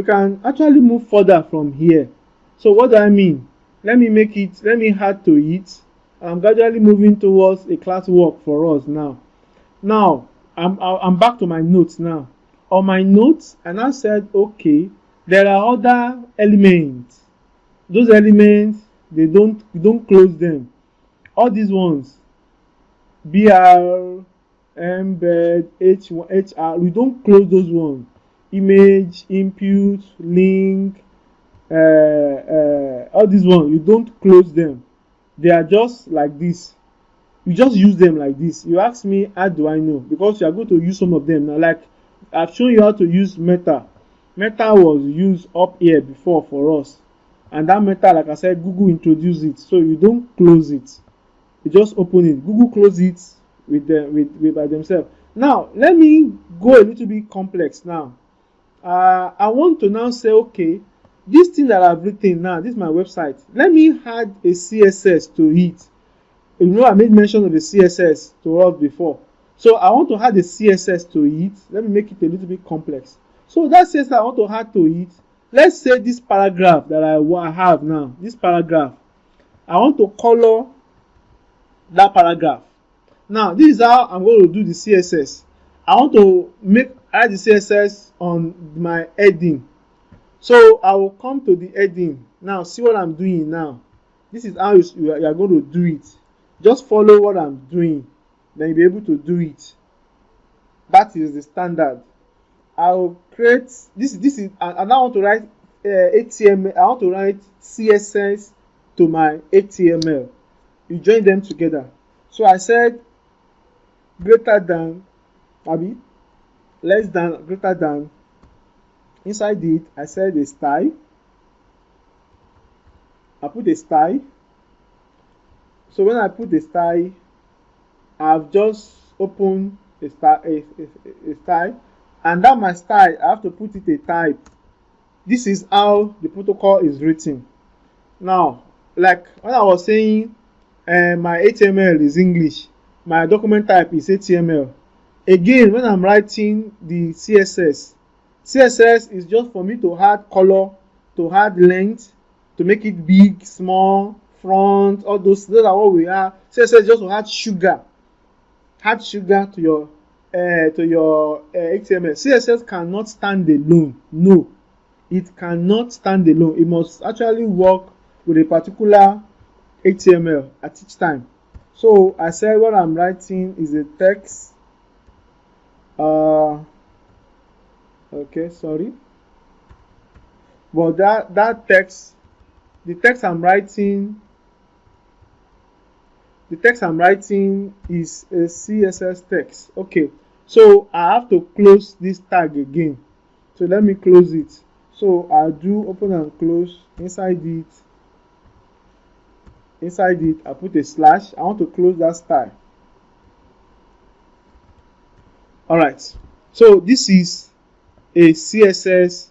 we can actually move further from here. So what do I mean? Let me add to it. I'm gradually moving towards a class work for us now. Now, I'm back to my notes now. On my notes, I now said, okay, there are other elements. Those elements, you don't close them. All these ones, BR, embed, H1, HR, we don't close those ones. Image, input, link, all these ones, you don't close them. They are just like this. You just use them like this. You ask me, how do I know? Because you are going to use some of them now. Like I've shown you how to use Meta. Meta was used up here before for us, and that Meta, like I said, Google introduced it, so you don't close it. You just open it. Google close it with by themselves. Now let me go a little bit complex now. I want to now say, okay, this thing that I've written now, this is my website. Let me add a CSS to it. You know, I made mention of the CSS to us before. So I want to add a CSS to it. Let me make it a little bit complex. So that CSS I want to add to it. Let's say this paragraph that I have now, this paragraph, I want to color that paragraph. Now, this is how I'm going to do the CSS. I want to add the CSS on my heading. So I will come to the heading. Now, see what I'm doing now. This is how you are going to do it. Just follow what I'm doing. Then you'll be able to do it. That is the standard. I'll create this is and I want to write HTML. I want to write CSS to my HTML. You join them together. So I said greater than, less than, greater than. Inside it, I said a style. I put a style. So when I put the style, I've just opened a style, and that my style, I have to put it a type. This is how the protocol is written. Now, like when I was saying, my HTML is English, my document type is HTML. Again, when I'm writing the CSS is just for me to add color, to add length, to make it big, small, front, all those are what we are. CSS just to add sugar. Add sugar to your HTML. CSS cannot stand alone. No, it cannot stand alone. It must actually work with a particular HTML at each time. So I said what I'm writing is a text. Okay, sorry. But that text, the text I'm writing is a CSS text. Okay, so I have to close this tag again. So let me close it. So I'll do open and close. Inside it, I put a slash. I want to close that style. Alright, so this is a CSS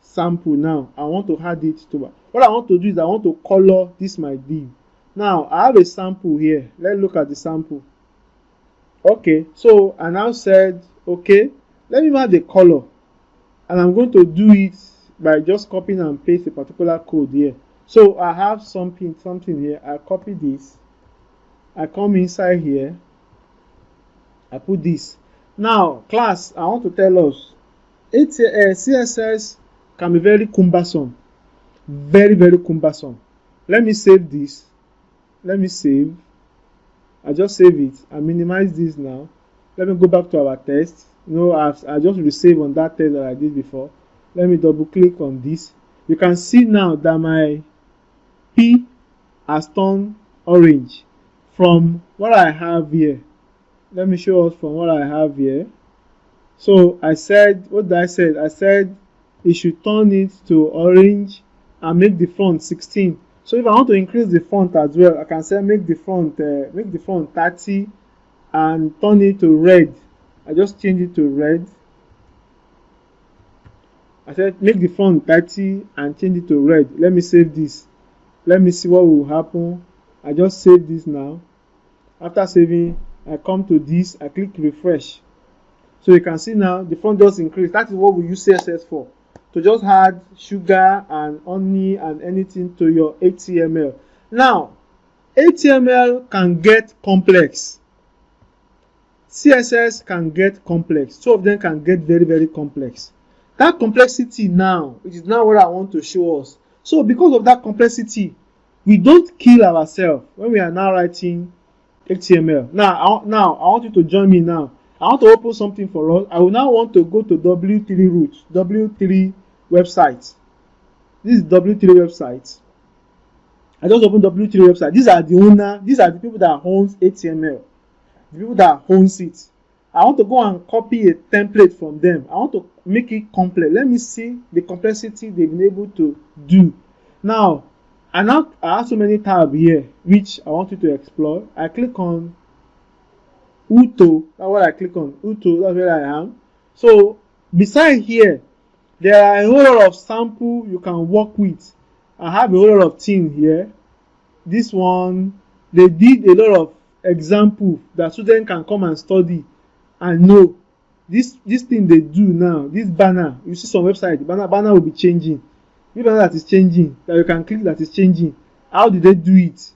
sample. Now I want to add it to what I want to do is I want to color this my div. Now I have a sample here. Let's look at the sample. Okay, so I now said, okay, let me add the color, and I'm going to do it by just copying and paste a particular code here. So I have something here. I copy this. I come inside here. I put this. Now, class, I want to tell us, CSS can be very cumbersome. Very, very cumbersome. Let me save this. Let me save. I just save it. I minimize this now. Let me go back to our test. You know, I just resave on that test that I did before. Let me double click on this. You can see now that my P has turned orange from what I have here. Let me show us from what I have here. So I said, what did I say? I said it should turn it to orange and make the font 16. So if I want to increase the font as well, I can say make the font 30 and turn it to red. I just change it to red. I said make the font 30 and change it to red. Let me save this. Let me see what will happen. I just save this now. After saving, I come to this, I click refresh. So you can see now the font just increased. That is what we use CSS for. to just add sugar and honey and anything to your HTML. Now, HTML can get complex. CSS can get complex. Two of them can get very, very complex. That complexity now, it is now what I want to show us. So because of that complexity, we don't kill ourselves when we are now writing HTML. Now I want you to join me now. I want to open something for us. I will now want to go to W3 Roots, W3 website. This is W3 website. I just opened W3 website. These are the owner. These are the people that owns HTML. The people that owns it. I want to go and copy a template from them. I want to make it complex. Let me see the complexity they've been able to do. Now I have so many tabs here which I want you to explore. I click on Uto. That's what I click on. Uto, that's where I am. So beside here, there are a whole lot of sample you can work with. I have a whole lot of things here. This one, they did a lot of example that students can come and study and know. This thing they do now, this banner, you see some website, banner will be changing. This banner that is changing, that you can click that is changing. How did they do it?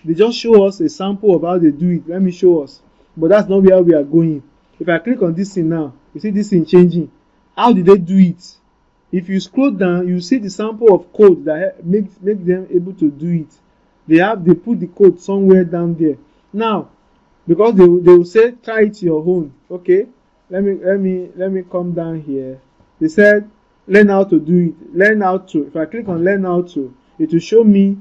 They just show us a sample of how they do it. Let me show us. But that's not where we are going. If I click on this thing now, you see this thing changing. How did they do it? If you scroll down, you see the sample of code that make them able to do it. They put the code somewhere down there. Now, because they will say try it your own. Okay, let me come down here. They said learn how to do it. Learn how to. If I click on learn how to, it will show me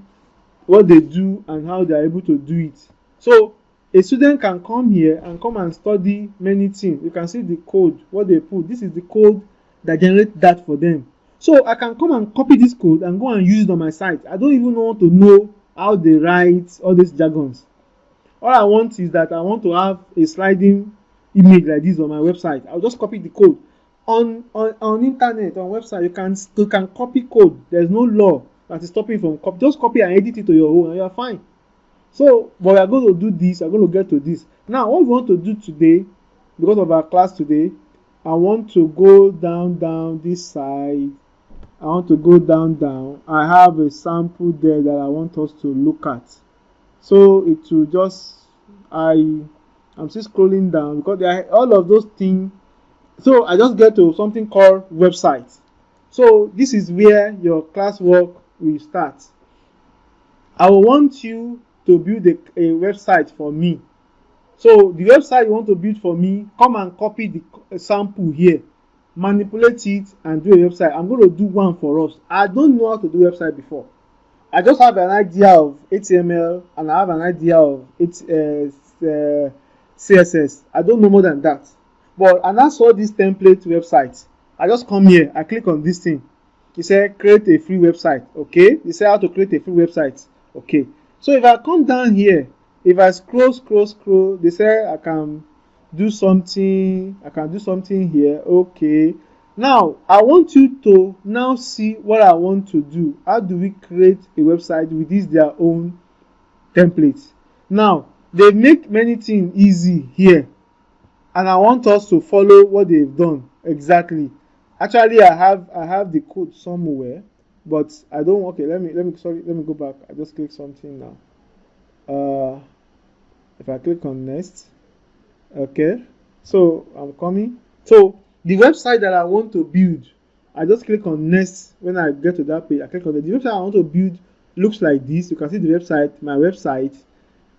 what they do and how they are able to do it. So a student can come here and come and study many things. You can see the code, what they put. This is the code that generates that for them. So I can come and copy this code and go and use it on my site. I don't even want to know how they write all these jargons. All I want is that I want to have a sliding image like this on my website. I'll just copy the code. On internet, on website, you can copy code. There's no law that is stopping you from copy. Just copy and edit it to your own and you're fine. So, but we are going to do this. I'm going to get to this. Now, what we want to do today, because of our class today, I want to go down this side. I want to go down. I have a sample there that I want us to look at. So it will just, I'm still scrolling down because there are all of those things. So I just get to something called website. So this is where your classwork will start. I will want you to build a website for me. So the website you want to build for me, come and copy the sample here, manipulate it and do a website. I'm going to do one for us. I don't know how to do website before. I just have an idea of HTML and I have an idea of CSS. I don't know more than that. But and I saw this template website. I just come here, I click on this thing. It said create a free website. Okay. It said how to create a free website. Okay. So if I come down here, if I scroll, they say I can do something. I can do something here. Okay. Now I want you to now see what I want to do. How do we create a website with this their own templates? Now they make many things easy here, and I want us to follow what they've done exactly. Actually, I have the code somewhere, but I don't. Okay, let me go back. I just click something now. If I click on next, okay. So I'm coming. So the website that I want to build, I just click on next. When I get to that page, I click on the website I want to build. Looks like this. You can see the website, my website,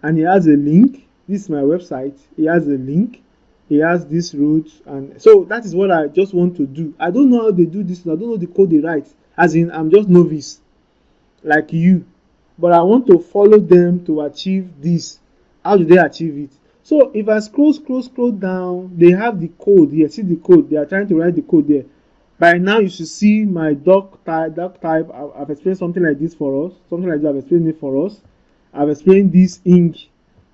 and it has a link. This is my website. It has a link. It has this route, and so that is what I just want to do. I don't know how they do this. I don't know the code they write. As in, I'm just novice, like you, but I want to follow them to achieve this. How do they achieve it? So if I scroll down, they have the code here. See the code. They are trying to write the code there. By now, you should see my doc type. I've explained something like this for us. Something like that. I've explained it for us. I've explained this ink.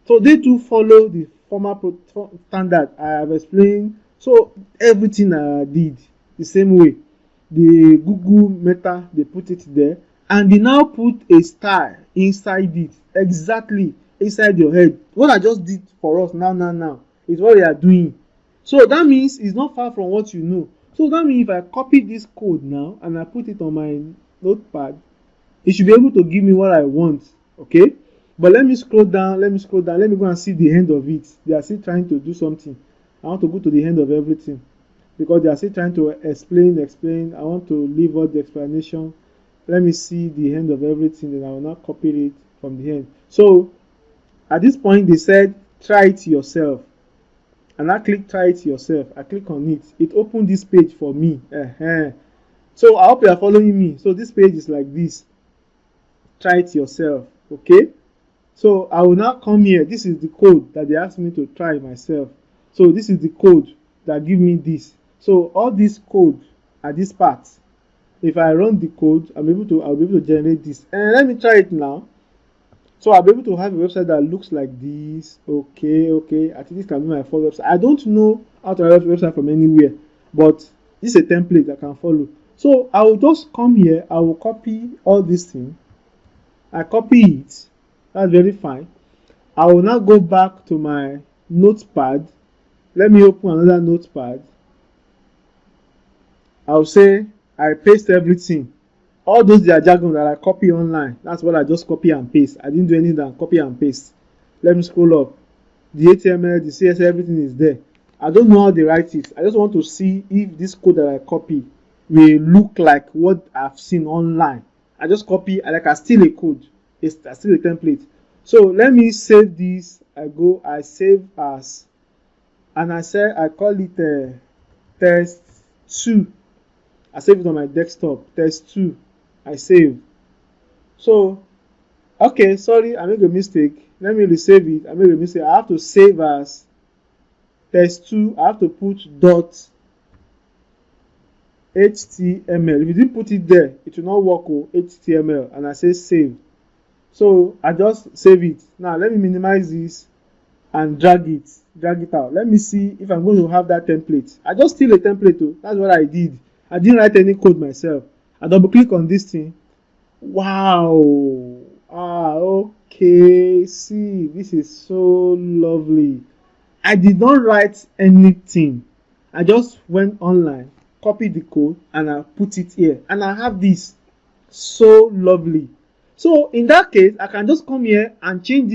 So they do follow the formal standard I have explained. So everything I did the same way. The Google Meta, they put it there, and they now put a style inside it, exactly inside your head. What I just did for us now is what they are doing. So that means it's not far from what you know. So that means if I copy this code now and I put it on my notepad, it should be able to give me what I want. Okay, but let me scroll down, let me go and see the end of it. They are still trying to do something. I want to go to the end of everything because they are still trying to explain. I want to leave out the explanation. Let me see the end of everything, then I will not copy it from the end. So at this point they said try it yourself, and I click try it yourself. I click on it. It opened this page for me. So I hope you are following me. So this page is like this. Try it yourself. Okay, so I will now come here. This is the code that they asked me to try myself. So this is the code that give me this. So all this code are these parts. If I run the code, I'll be able to generate this. And let me try it now. So I'll be able to have a website that looks like this. Okay. I think this can be my first website. I don't know how to write a website from anywhere, but this is a template I can follow. So I will just come here. I will copy all these things. I copy it. That's very fine. I will now go back to my notepad. Let me open another notepad. I'll say I paste everything. All those their jargon that I copy online, that's what I just copy and paste. I didn't do anything than copy and paste. Let me scroll up. The HTML, the CSS, everything is there. I don't know how they write it. I just want to see if this code that I copy will look like what I've seen online. I just copy, like I steal a code. It's still a template. So let me save this. I save as, and I call it test 2. I save it on my desktop. Test 2. I save. So, okay, sorry, I made a mistake. Let me resave it. I made a mistake. I have to save as test 2. I have to put dot HTML. If you didn't put it there, it will not work with HTML. And I say save. So I just save it. Now let me minimize this and drag it out. Let me see if I'm going to have that template. I just steal a template too. That's what I did. I didn't write any code myself. I double click on this thing. Wow. Okay. See, this is so lovely. I did not write anything. I just went online, copied the code, and I put it here. And I have this. So lovely. So in that case, I can just come here and change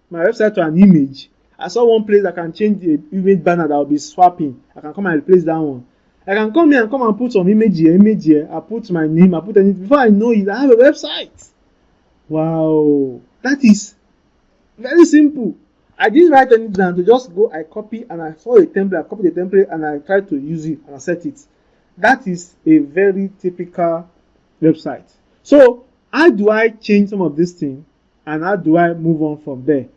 my website to an image. I saw one place I can change the image banner that will be swapping. I can come and replace that one. I can come here and put some image here. I put my name, I put anything. Before I know it, I have a website. Wow. That is very simple. I didn't write anything down to just go, I copy and I saw a template, I copied the template and I tried to use it and I set it. That is a very typical website. So how do I change some of these things and how do I move on from there?